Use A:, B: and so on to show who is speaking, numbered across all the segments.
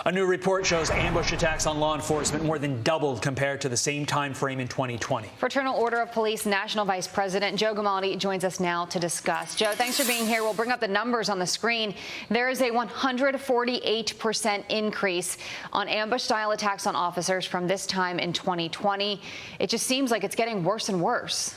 A: A new report shows ambush attacks on law enforcement more than doubled compared to the same time frame in 2020.
B: Fraternal Order of Police National Vice President Joe Gamaldi joins us now to discuss. Joe, thanks for being here. We'll bring up the numbers on the screen. There is a 148% increase on ambush-style attacks on officers from this time in 2020. It just seems like it's getting worse and worse.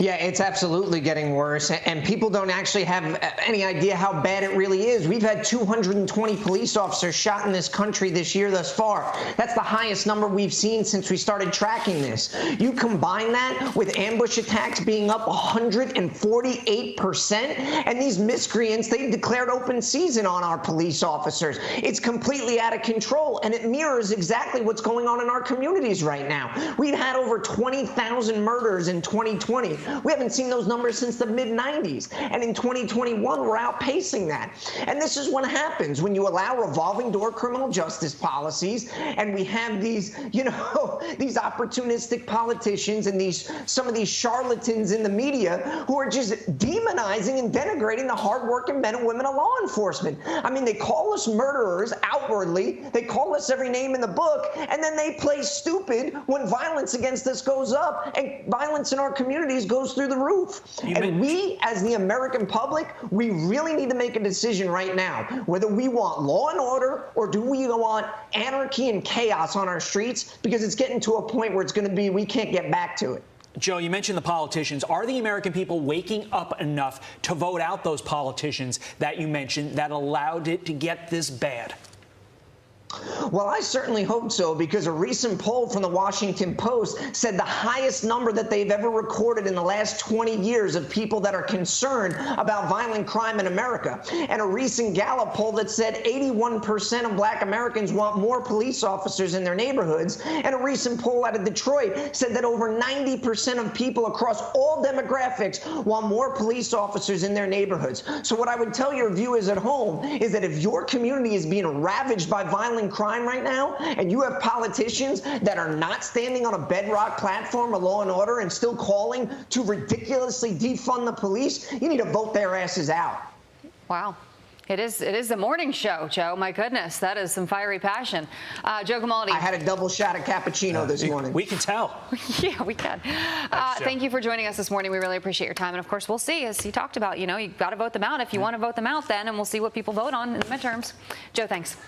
C: Yeah, it's absolutely getting worse, and people don't actually have any idea how bad it really is. We've had 220 police officers shot in this country this year thus far. That's the highest number we've seen since we started tracking this. You combine that with ambush attacks being up 148%, and these miscreants, they've declared open season on our police officers. It's completely out of control, and it mirrors exactly what's going on in our communities right now. We've had over 20,000 murders in 2020. We haven't seen those numbers since the mid-90s. And in 2021, we're outpacing that. And this is what happens when you allow revolving door criminal justice policies, and we have these, these opportunistic politicians and some of these charlatans in the media who are just demonizing and denigrating the hardworking men and women of law enforcement. I mean, they call us murderers outwardly. They call us every name in the book, and then they play stupid when violence against us goes up and violence in our communities goes through the roof. And we, as the American public, we really need to make a decision right now whether we want law and order or do we want anarchy and chaos on our streets, because it's getting to a point where it's going to be we can't get back to it.
A: Joe, you mentioned the politicians. Are the American people waking up enough to vote out those politicians that you mentioned that allowed it to get this bad?
C: Well, I certainly hope so, because a recent poll from the Washington Post said the highest number that they've ever recorded in the last 20 years of people that are concerned about violent crime in America. And a recent Gallup poll that said 81% of black Americans want more police officers in their neighborhoods. And a recent poll out of Detroit said that over 90% of people across all demographics want more police officers in their neighborhoods. So what I would tell your viewers at home is that if your community is being ravaged by violent crime right now, and you have politicians that are not standing on a bedrock platform of law and order and still calling to ridiculously defund the police, you need to vote their asses out.
B: Wow. It is the morning show, Joe. My goodness, that is some fiery passion. Joe Gamaldi.
C: I had a double shot of cappuccino this morning.
A: We can tell.
B: Yeah, we can. Thank you for joining us this morning. We really appreciate your time. And of course, we'll see, as he talked about, you got to vote them out if you want to vote them out then, and we'll see what people vote on in the midterms. Joe, thanks.